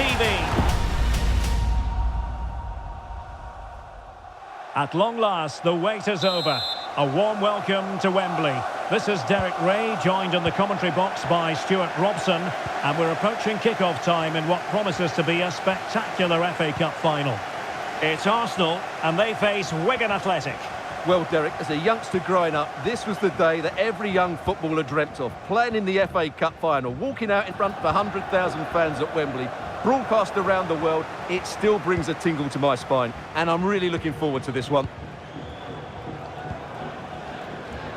TV. At long last, the wait is over. A warm welcome to Wembley. This is Derek Ray, joined in the commentary box by Stuart Robson, and we're approaching kick-off time in what promises to be a spectacular FA Cup final. It's Arsenal, and they face Wigan Athletic. Well, Derek, as a youngster growing up, this was the day that every young footballer dreamt of. Playing in the FA Cup final, walking out in front of 100,000 fans at Wembley, broadcast around the world, it still brings a tingle to my spine. And I'm really looking forward to this one.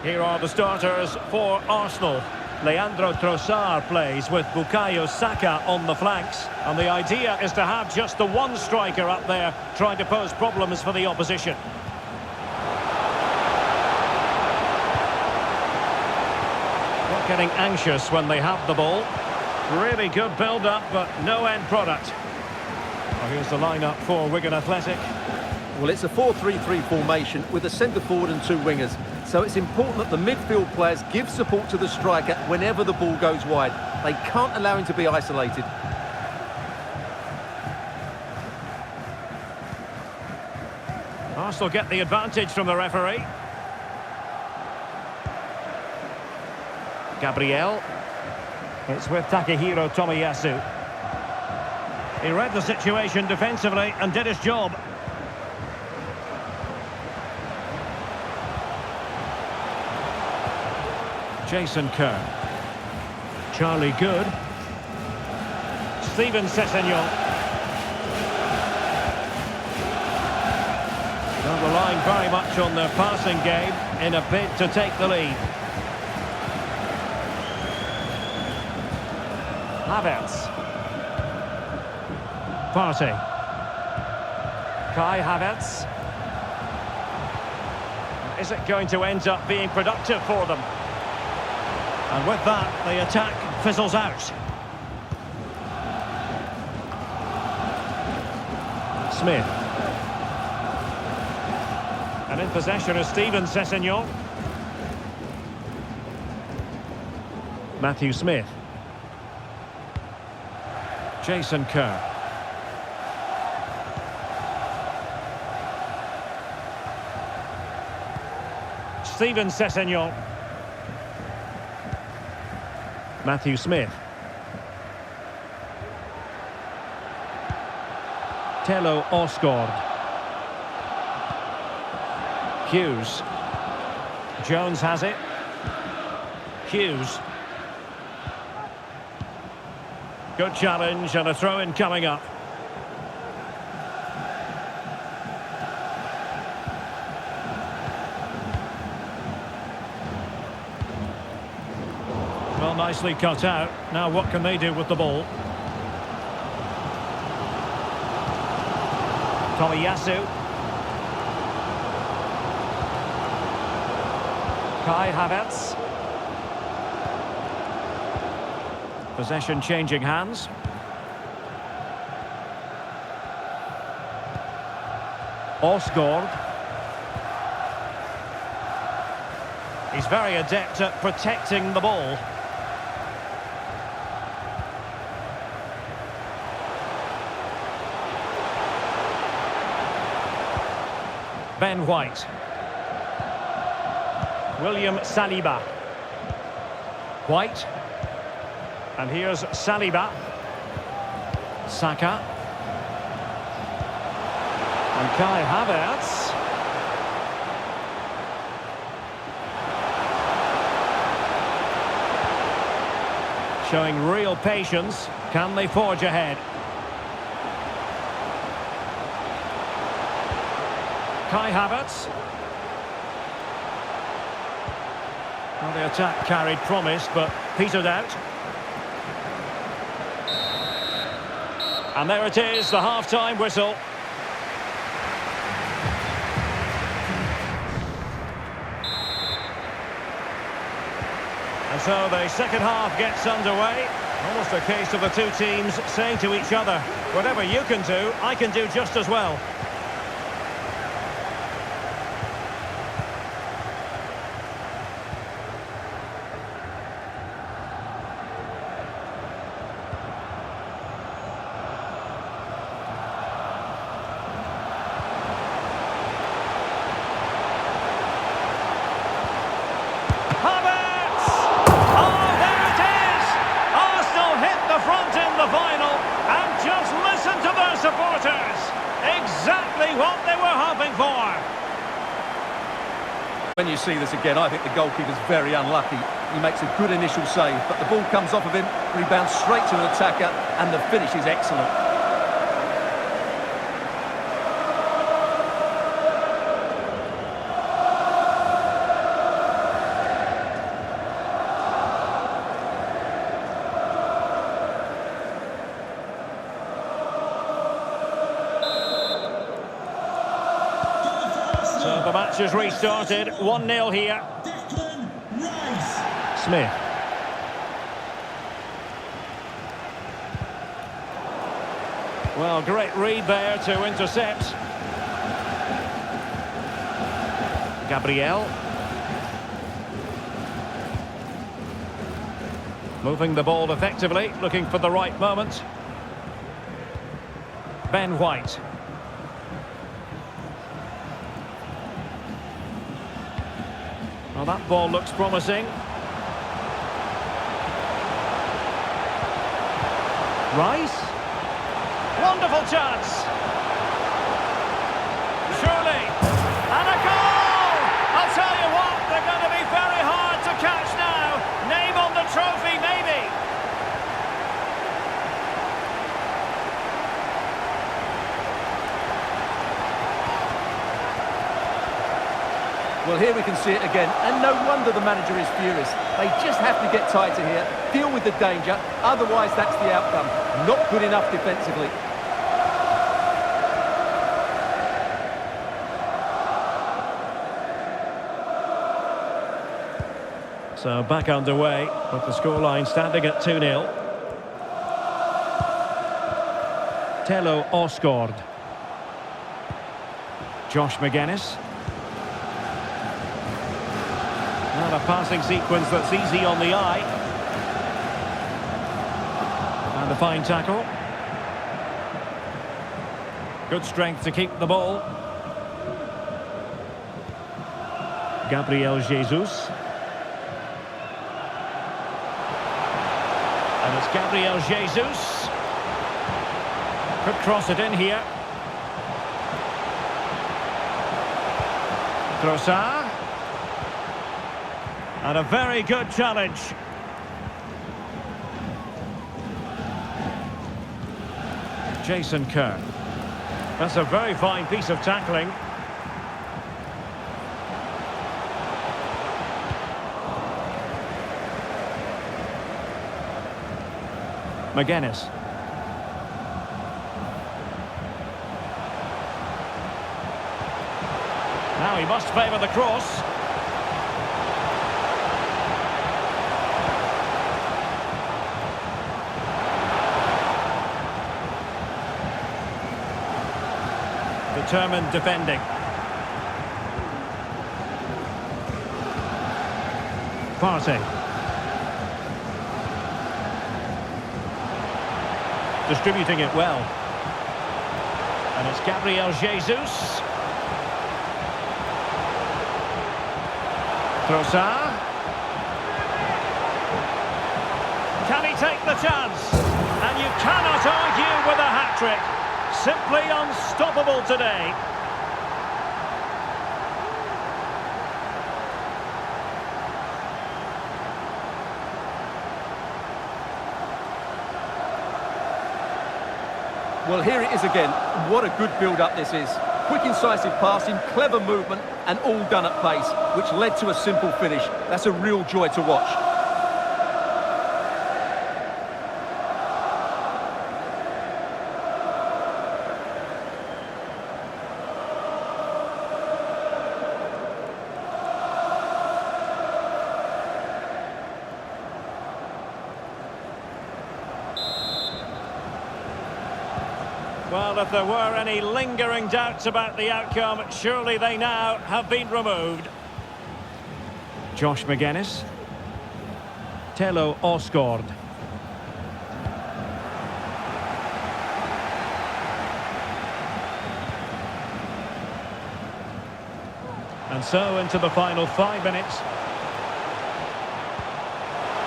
Here are the starters for Arsenal. Leandro Trossard plays with Bukayo Saka on the flanks. And the idea is to have just the one striker up there trying to pose problems for the opposition. Not getting anxious when they have the ball. Really good build-up, but no end product. Well, here's the lineup for Wigan Athletic. Well, it's a 4-3-3 formation with a centre-forward and two wingers. So it's important that the midfield players give support to the striker whenever the ball goes wide. They can't allow him to be isolated. Arsenal get the advantage from the referee. Gabriel. It's with Takehiro Tomiyasu. He read the situation defensively and did his job. Jason Kerr. Charlie Good. Steven Sessegnon. They're relying very much on their passing game in a bid to take the lead. Havertz. Partey. Kai Havertz. Is it going to end up being productive for them? And with that, the attack fizzles out. Smith. And in possession is Steven Sessegnon. Matthew Smith. Jason Kerr. Steven Sessegnon. Matthew Smith. Tello Osgård. Hughes. Jones has it. Hughes. Good challenge and a throw-in coming up. Well, nicely cut out. Now what can they do with the ball? Tomiyasu. Kai Havertz. Possession changing hands. Osgård. He's very adept at protecting the ball. Ben White. William Saliba. White. And here's Saliba. Saka. And Kai Havertz. Showing real patience. Can they forge ahead? Kai Havertz. Well, the attack carried promise, but petered out. And there it is, the half-time whistle. And so the second half gets underway. Almost a case of the two teams saying to each other, whatever you can do, I can do just as well. supporters. Exactly what they were hoping for. When you see this again, I think the goalkeeper's very unlucky. He makes a good initial save, but the ball comes off of him, rebounds straight to an attacker, and the finish is excellent. So the match has restarted. 1-0 here. Smith. Well, great read there to intercept. Gabriel. Moving the ball effectively, looking for the right moment. Ben White. Well, that ball looks promising. Rice. Wonderful chance. Surely. And a goal! I'll tell you what, they're going to be very hard to catch now. Name on the trophy, maybe. Well, here we can see it again, and no wonder the manager is furious. They just have to get tighter here, deal with the danger, otherwise that's the outcome. Not good enough defensively. So back underway, with the scoreline standing at 2-0. Tello Osgård. Josh Magennis. Not a passing sequence that's easy on the eye. And a fine tackle. Good strength to keep the ball. Gabriel Jesus. And it's Gabriel Jesus. Could cross it in here. Trossard. And a very good challenge. Jason Kerr. That's a very fine piece of tackling. Magennis. Now he must favour the cross. Determined defending. Partey. Distributing it well. And it's Gabriel Jesus. Trossard. Can he take the chance? And you cannot argue with a hat-trick. Simply unstoppable today. Well, here it is again. What a good build-up this is. Quick, incisive passing, clever movement, and all done at pace, which led to a simple finish. That's a real joy to watch. Well, if there were any lingering doubts about the outcome, surely they now have been removed. Josh Magennis. Tello Osgård. And so into the final 5 minutes.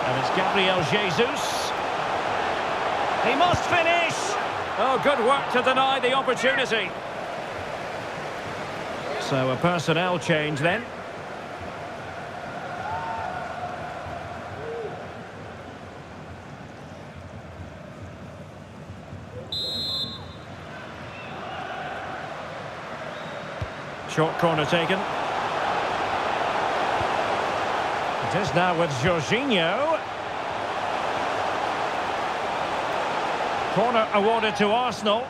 And it's Gabriel Jesus. He must finish. Oh, good work to deny the opportunity. So a personnel change then. Short corner taken. It is now with Jorginho. Corner awarded to Arsenal.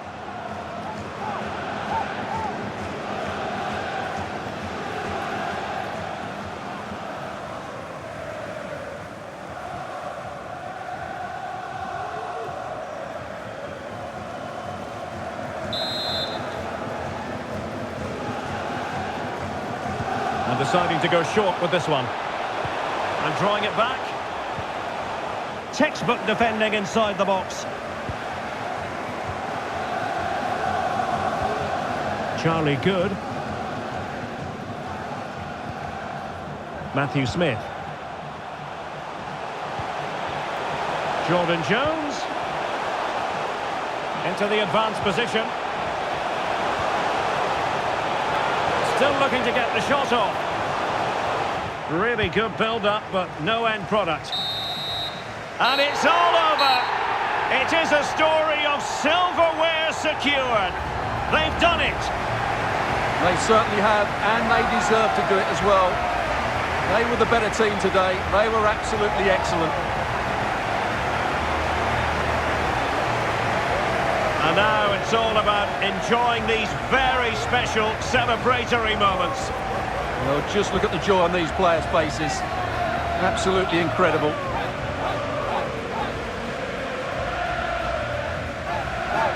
And deciding to go short with this one. And drawing it back. Textbook defending inside the box. Charlie Good. Matthew Smith. Jordan Jones. Into the advanced position. Still looking to get the shot off. Really good build-up, but no end product. And it's all over. It is a story of silverware secured. They've done it. They certainly have, and they deserve to do it as well. They were the better team today. They were absolutely excellent. And now it's all about enjoying these very special celebratory moments. Well, just look at the joy on these players' faces. Absolutely incredible.